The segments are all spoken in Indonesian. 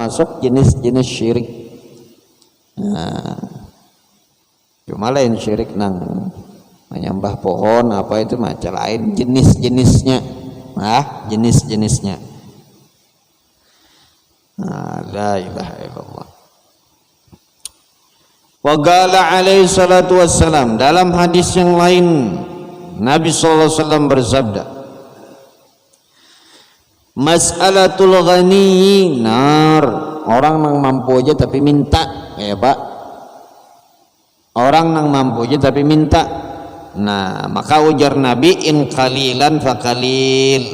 termasuk jenis-jenis syirik. Nah, cuma lain syirik nang menyembah pohon apa itu macam lain jenis-jenisnya. Jenis-jenisnya. La ilaha illallah. Wa qala alaihi salatu wassalam, dalam hadis yang lain Nabi sallallahu alaihi wasallam bersabda, mas'alatul ghani nar, orang yang mampu aja tapi minta, ya Pak. Orang yang mampu aja tapi minta. Nah, maka ujar Nabi, in qalilan fa qalil.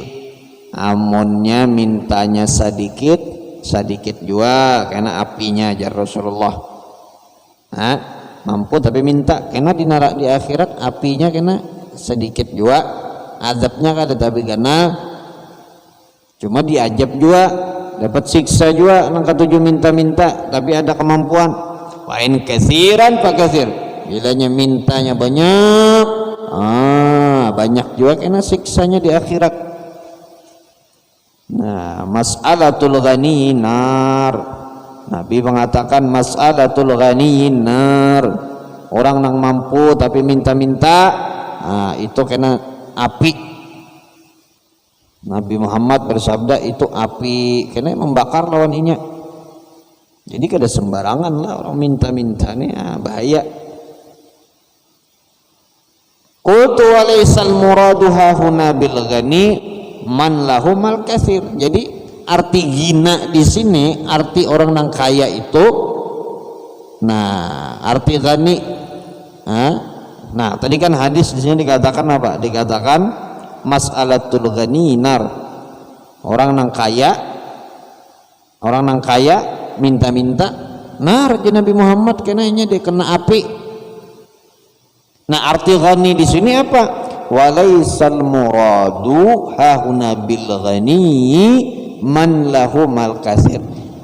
Amunnya mintanya sedikit, sedikit juga karena apinya ajar Rasulullah. Mampu tapi minta, karena di akhirat apinya kena sedikit juga, azabnya kada tapi karena cuma diajab juga, dapat siksa juga nang ketujuh minta-minta tapi ada kemampuan. Wa in katsiran fa katsir, bilanya mintanya banyak, banyak juga kena siksanya di akhirat. Nah, mas'alatul ghani nar, Nabi mengatakan mas'alatul ghani nar, orang yang mampu tapi minta-minta, itu kena api. Nabi Muhammad bersabda itu api, kena membakar lawan inya. Jadi kada sembarangan lah orang minta-minta nih, bahaya. Qultu wa laysal muradu hahuna bil ghani man lahu mal katsir. Jadi arti gina di sini arti orang yang kaya itu. Nah, arti ghani. Nah, tadi kan hadis di sini dikatakan apa? Dikatakan mas'alatul ghani nar. Orang yang kaya minta-minta nar di Nabi Muhammad kenanya dia kena api. Nah, arti ghani di sini apa? Walaisal muradu hahuna bil ghani man lahu mal katsir.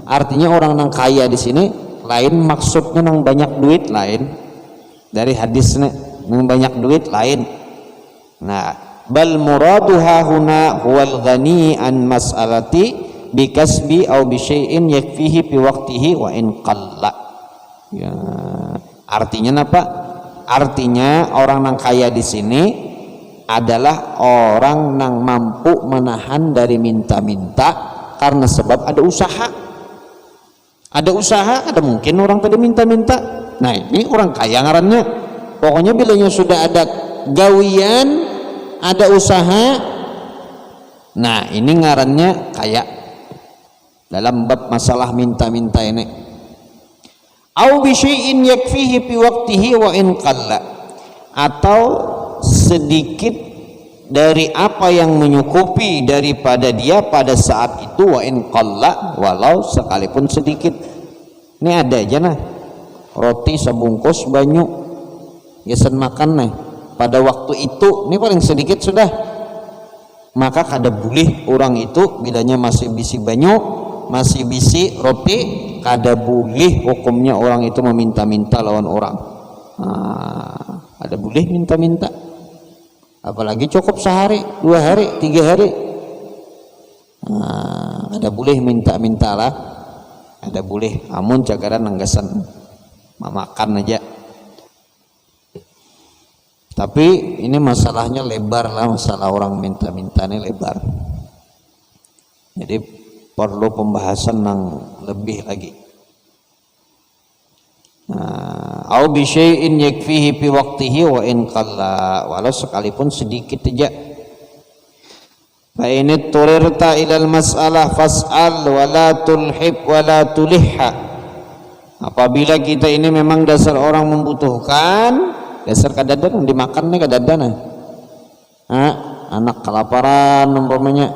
Artinya orang yang kaya di sini lain maksudnya nang banyak duit lain. Dari hadisnya nang banyak duit lain. Nah, bal muradu hahuna huwal ghani an mas'alati bikasbi au bisyai'in yakfihi fi waqtihi wa in qalla. Ya, artinya apa? Artinya orang yang kaya di sini adalah orang yang mampu menahan dari minta-minta karena sebab ada usaha. Ada usaha, ada mungkin orang tadi minta-minta. Nah, ini orang kaya ngarannya. Pokoknya bilanya sudah ada gawian, ada usaha. Nah, ini ngarannya kaya. Dalam bab masalah minta-minta ini, au bi syai'in yakfihi fi waqtihi wa in qalla, atau sedikit dari apa yang menyukupi daripada dia pada saat itu, wa in qalla, walau sekalipun sedikit. Ini ada aja nah roti sebungkus banyu gesan makan nah pada waktu itu, ini paling sedikit sudah, maka kada boleh orang itu bilanya masih bisi banyu, masih bisi roti, kada boleh hukumnya orang itu meminta-minta lawan orang. Ada boleh minta-minta, apalagi cukup sehari, 2 hari, 3 hari. Ada boleh minta-minta lah, ada boleh, amun cagaran nanggasan makan aja. Tapi ini masalahnya lebar lah, masalah orang minta-minta ini lebar. Jadi perlu pembahasan yang lebih lagi. Au bi syai'in yakfihi fi waqtihi wa in qalla, walau sekalipun sedikit aja. Fa in turirta ilal mas'alah fas'al wa la tulhib wa la tulihha. Apabila kita ini memang dasar orang membutuhkan, dasar kadadan dimakan nih kadadan. Anak kelaparan umpamanya,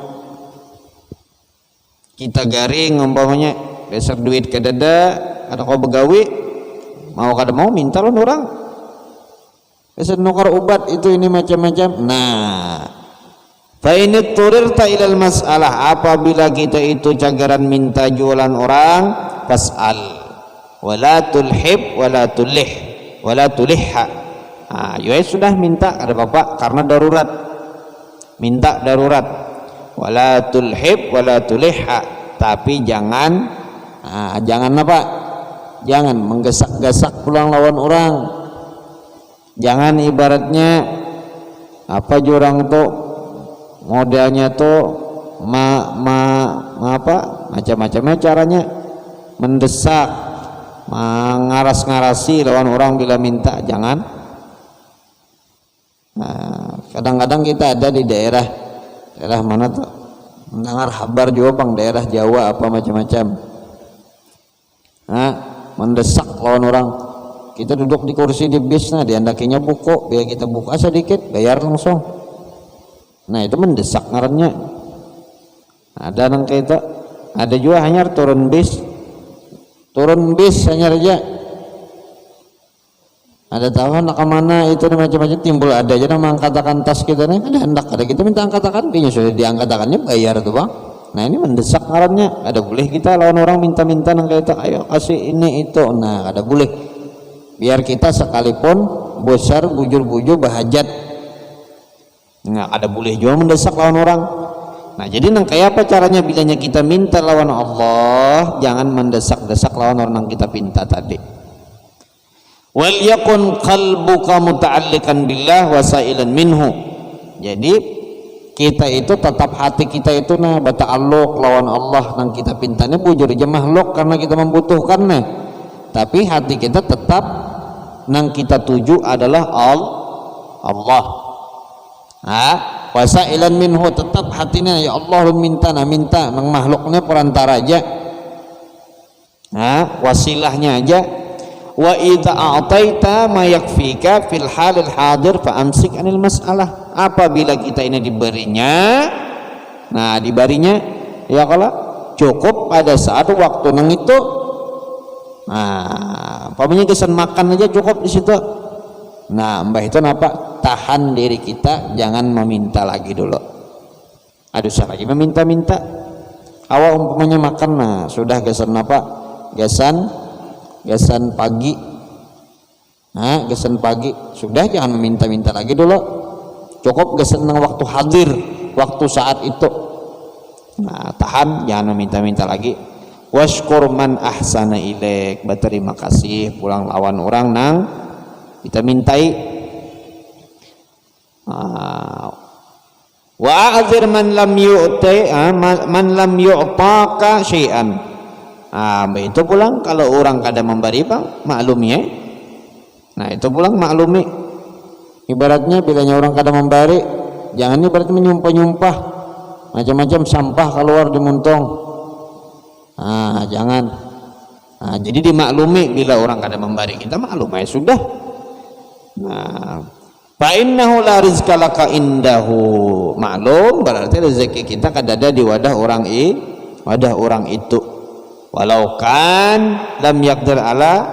kita garing umpamanya, dasar duit kadada, ada kau begawi, mau kada mau minta loh orang, dasar nukar obat itu ini macam-macam. Nah, fa ini turirta ilal masalah, apabila kita itu cagaran minta jualan orang, fas'al, wala tulhib, wala tulih, wala tulihha. Ya sudah minta, ada bapak karena darurat, minta darurat. Wala tulhib wala tulihha, tapi jangan Jangan apa? Jangan menggesak-gesak pulang lawan orang. Jangan ibaratnya apa jurang tuh modelnya tuh macam-macamnya caranya mendesak, ngaras-ngarasi lawan orang bila minta. Jangan. Kadang-kadang kita ada di daerah mana tuh mendengar kabar juga bang, daerah Jawa apa macam-macam, mendesak lawan orang. Kita duduk di kursi di bis, diandakinya buku, biar kita buka sedikit bayar langsung. Nah itu mendesak ngarannya. Ada nang kita, ada juga hanya turun bis hanya aja. Ada tahu nak kemana itu macam-macam timbul ada aja nama angkatakan tas kita nih, ada kita minta angkatakan, kayaknya sudah diangkatakannya bayar tuh bang. Nah ini mendesak ngarannya. Ada boleh kita lawan orang minta-minta nang kita, ayo kasih ini itu. Nah ada boleh, biar kita sekalipun besar bujur-bujur bahajat. Nah ada boleh juga mendesak lawan orang. Nah jadi nang kayak apa caranya bilanya kita minta lawan Allah, jangan mendesak-desak lawan orang yang kita pinta tadi. Wal yakun qalbuka muta'alliqan billah wa sa'ilan minhu. Jadi kita itu tetap hati kita itu bata'alluq lawan Allah nang kita pintanya bujur aja makhluk karena kita membutuhkannya. Tapi hati kita tetap nang kita tuju adalah Allah. Wa sa'ilan minhu, tetap hatinya ya Allah minta nang makhluknya perantara aja. Wasilahnya aja. Wa idza a'taita ma yakfika fil halil hadir fa amsik anil mas'alah. Apabila kita ini diberinya ya kalau cukup pada saat waktu nang itu, umpamanya kesan makan aja cukup di situ. Mbah itu napa? Tahan diri kita, jangan meminta lagi dulu. Saya lagi meminta-minta. Awal umpamanya makan, sudah gesan apa? Gesan pagi. Gesan pagi sudah, jangan meminta-minta lagi dulu. Cukup gesan waktu hadir, waktu saat itu. Tahan, jangan meminta-minta lagi. Washkur man ahsana ilaik, berterima kasih pulang lawan orang nang kita mintai. Wa a'dzir man lam yu'taka syai'an. Itu pulang kalau orang kada memberi bang, maklumi itu pulang maklumi. Ibaratnya bilanya orang kada memberi, jangan ibaratnya menyumpah-nyumpah macam-macam sampah keluar di muntung. Jangan. Jadi dimaklumi bila orang kada memberi, kita maklum sudah. Fa innahu la rizqa laka indahu, maklum berarti rezeki kita kada ada di wadah orang itu. Walau kan lam yaqdir ala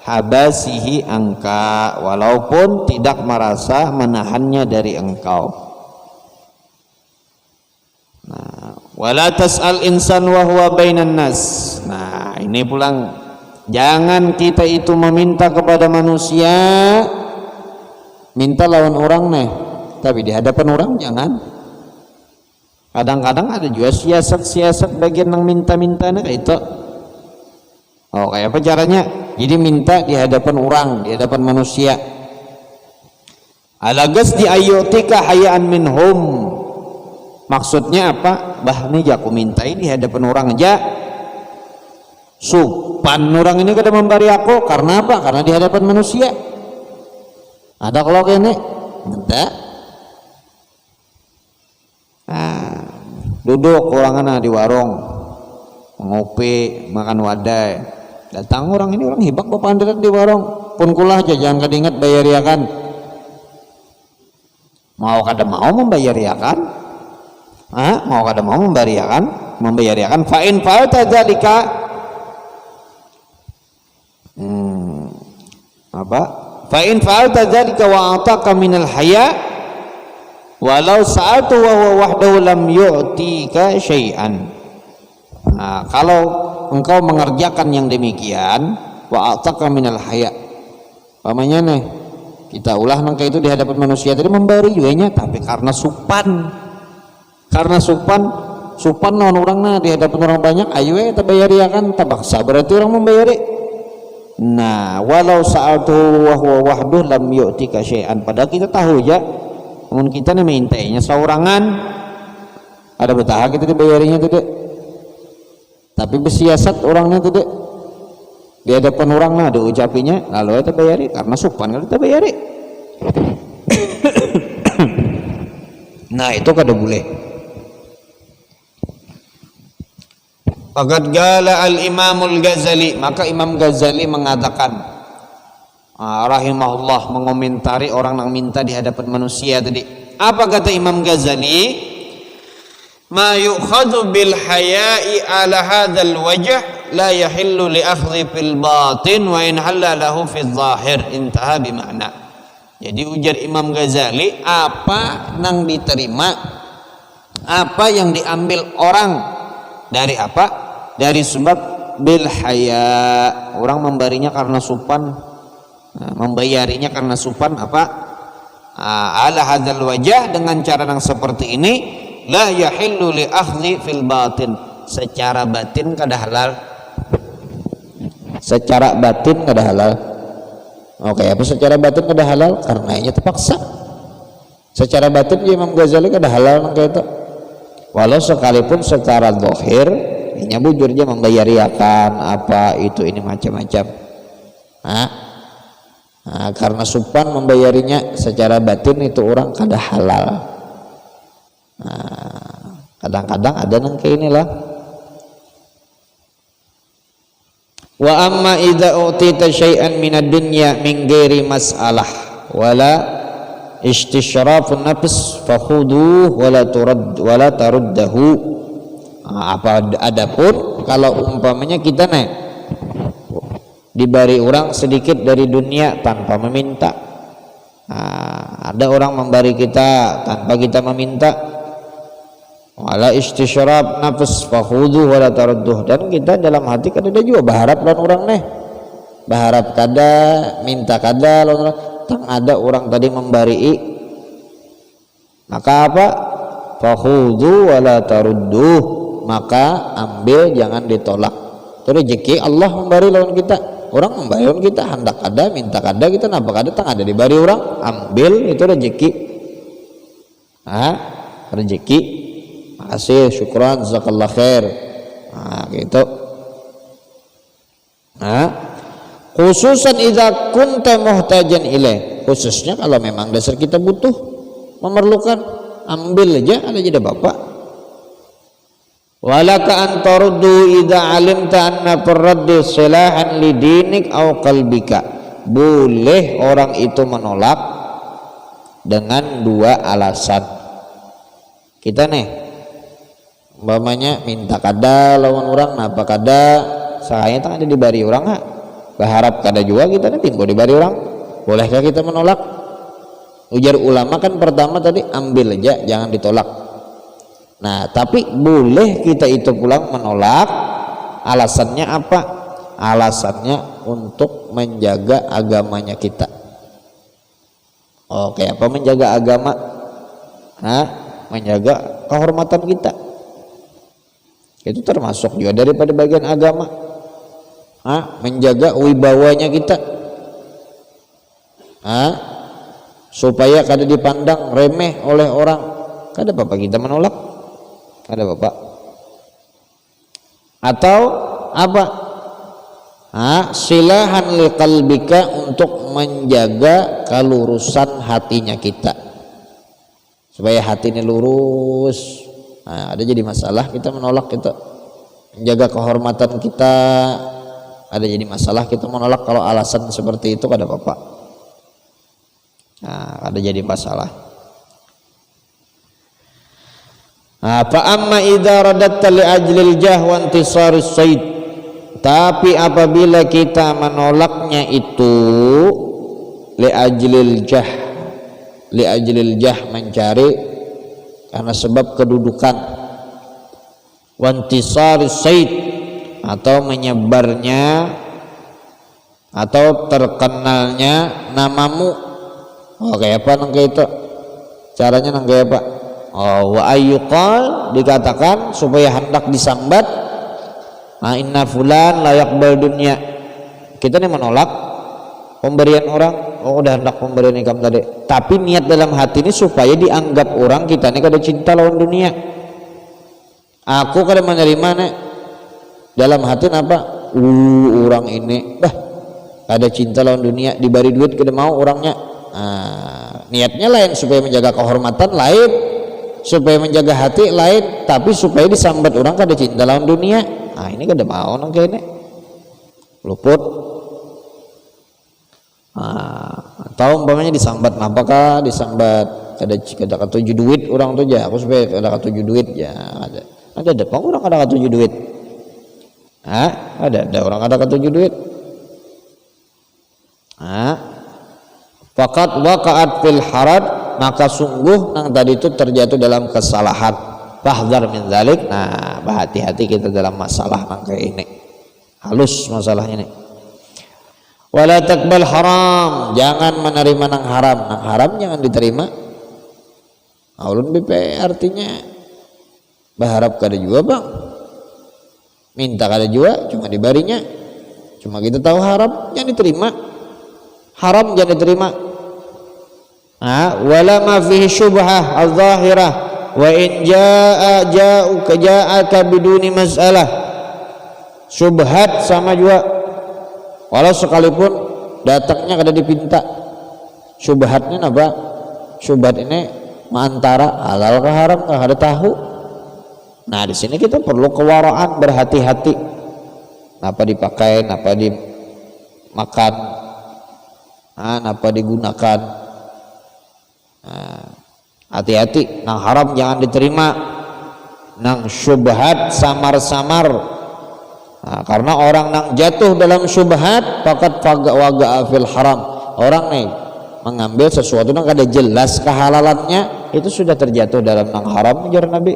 habasihi angka, walaupun tidak merasa menahannya dari engkau. Wala tas'al insan wa huwa bainan nas. Ini pulang, jangan kita itu meminta kepada manusia, minta lawan orang tapi di hadapan orang jangan. Kadang-kadang ada juga siasat-siasat bagian yang minta-minta kayak itu. Kayak apa caranya? Jadi minta di hadapan orang, di hadapan manusia. Alagas di ayyutika hayaan minhum. Maksudnya apa? Nih aku mintai di hadapan orang aja. Supan orang ini kada memberi aku karena apa? Karena di hadapan manusia. Ada kalau kene minta. Duduk orang di warung ngopi makan wadai, datang orang ini, orang hibak bapak di warung pun kulah aja, jangan kada ingat bayar ya kan, mau kada mau membayar ya kan, mau kada mau membayar ya kan, fa'in fa'alta dzalika fa'in fa'alta dzalika wa ataka minal haya walau sa'atu wa huwa wahdahu lam yu'tika syai'an. Kalau engkau mengerjakan yang demikian, wa ataka minal haya, pamanya kita ulah nangka itu di hadapan manusia tadi memberi juga tapi karena supan supan lawan orangna di hadapan orang banyak ayo kita bayari akan tabaksa berarti orang membayari. Nah walau sa'altu wa huwa wahduh lam yu'tika syai'an, padahal kita tahu ya namun kita nih mintainya saurangan ada betah kita dibayarinya tidak, tapi bersiasat orangnya tidak di hadapan orang lah diucapinya lalu kita bayari karena supan kalau kita bayari. Nah itu kada boleh. Faqad qala al-Imamul Ghazali, maka Imam Ghazali mengatakan rahimahullah mengomentari orang yang minta di hadapan manusia tadi. Apa kata Imam Ghazali? Ma yu'khadhu bil haya'i ala hadzal wajh la yahillu li akhdhi fil batin wa in halalahu fil zahir, intaha bi makna. Jadi ujar Imam Ghazali, apa yang diterima, apa yang diambil orang dari apa? Dari sebab bil haya, orang memberinya karena supan, membayarinya karena supan apa? Ala hadzal wajah, dengan cara yang seperti ini, la yahillu li akhdhi fil batin, secara batin kada halal. Secara batin kada halal. Oke, apa secara batin kada halal? Karena ini terpaksa. Secara batin Imam Ghazali kada halal nang itu. Walau sekalipun secara zahir ini bujurnya membayariakan apa itu ini macam-macam. Karena supan membayarinya secara batin itu orang kada halal. Kadang-kadang ada nang kayak inilah. Wa amma idza utita syai'an minad dunya min ghairi mas'alah wala istisyrafun nafs fakhuduhu wala taruddahu. Apa adapun kalau umpamanya kita diberi orang sedikit dari dunia tanpa meminta, ada orang memberi kita tanpa kita meminta, wala istisyraf nafs fakhudhu wala tarudduh, dan kita dalam hati kada juga berharap lawan orang berharap kada minta kada lawan orang. Tang ada orang tadi memberi, maka apa? Fakhudhu wala tarudduh, maka ambil jangan ditolak. Itu rezeki Allah memberi lawan kita, orang memberi lawan kita, hendak kada minta kada kita napa kada tang ada diberi orang ambil, itu rezeki. Rezeki. Makasih, syukran, jazakallah khair. Gitu. Khususan idza kunta muhtajan ilaih, khususnya kalau memang dasar kita butuh, memerlukan, ambil aja, ada jadi bapak. Walaka an taruddu idza alimta anna perraddi silahan lidinik aw qalbika. Boleh orang itu menolak dengan dua alasan. Kita umpamanya minta kada lawan orang napa kada saya tak ada diberi orang berharap kada juga kita tinggal diberi orang, bolehkah kita menolak? Ujar ulama kan pertama tadi ambil aja jangan ditolak. Nah tapi boleh kita itu pulang menolak, alasannya apa? Alasannya untuk menjaga agamanya kita. Oke, apa menjaga agama? Menjaga kehormatan kita. Itu termasuk juga daripada bagian agama. Menjaga wibawanya kita, supaya kada dipandang remeh oleh orang. Kada apa-apa kita menolak, kada apa-apa. Atau apa? Silahan liqalbika, untuk menjaga kelurusan hatinya kita, supaya hati ini lurus. Ada jadi masalah kita menolak, kita menjaga kehormatan kita, ada jadi masalah kita menolak. Kalau alasan seperti itu kada apa-apa. Ada jadi masalah. Fa amma idza radatta li ajlil jah wa intisaris sayd, tapi apabila kita menolaknya itu li ajlil jah mencari karena sebab kedudukan, wantisari said atau menyebarnya atau terkenalnya namamu. Kayak apa nang kayak itu caranya nang kayak apa? wa ayyuqal, dikatakan supaya hendak disambat, inna fulan la yaqbal dunya, kita ini menolak pemberian orang, udah hendak pemberian income tadi, tapi niat dalam hati ini supaya dianggap orang kita ini kada cinta lawan dunia. Aku kada menerima nih dalam hati apa, orang ini ada cinta lawan dunia, diberi duit kada mau orangnya. Niatnya lain, supaya menjaga kehormatan lain, supaya menjaga hati lain, tapi supaya disambat orang kada cinta lawan dunia, ini kada mau nang kene luput. Atau umpamanya disambat, apakah disambat kada katuju duit orang tuh aja, aku supaya kada katuju duit ya, ada depan orang kada katuju duit, ada orang kada katuju duit. Faqat waqa'at fil harad, maka sungguh nang tadi itu terjatuh dalam kesalahan. Fahdhar min dzalik, berhati-hati kita dalam masalah nang kayak ini, halus masalahnya nih. Wala taqbal haram, jangan menerima nang haram jangan diterima. Ulun BP artinya berharap kada juga bang, minta kada juga, cuma dibarinya, cuma kita tahu haram jangan diterima, haram jangan diterima. Wala ma fihi syubhah al-zahirah wa in ja'aka biduni mas'alah, syubhat sama juga, walau sekalipun datangnya kada dipinta. Syubhatnya apa? Syubhat ini antara halal ke haram kada tahu. Di sini kita perlu kewaraan, berhati-hati. Napa dipakai, napa dimakan, napa digunakan. Hati-hati, nang haram jangan diterima, nang syubhat samar-samar. Karena orang nang jatuh dalam syubhat fakat waga fil haram, orang nih mengambil sesuatu yang kada jelas kehalalannya, itu sudah terjatuh dalam nang haram, ujar Nabi.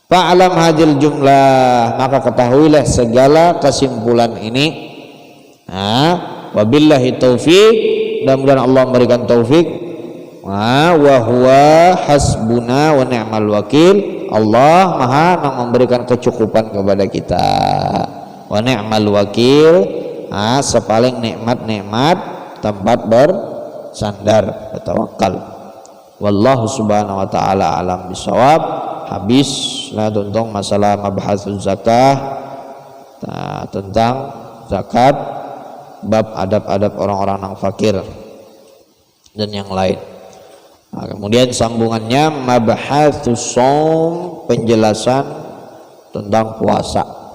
Fa'lam hadil jumlah, maka ketahuilah segala kesimpulan ini. Wabillahi taufiq, mudah-mudahan Allah memberikan taufik. Wa huwa hasbuna wa ni'mal wakil, Allah maha memberikan kecukupan kepada kita. Wa ni'mal wakil, sepaling nikmat-nikmat tempat bersandar, bertawakal. Wallahu subhanahu wa ta'ala alam bisawab. Habis tentang masalah mabhasul zakah, tentang zakat, bab adab-adab orang-orang yang fakir dan yang lain. Kemudian sambungannya mabhasus shaum, penjelasan tentang puasa.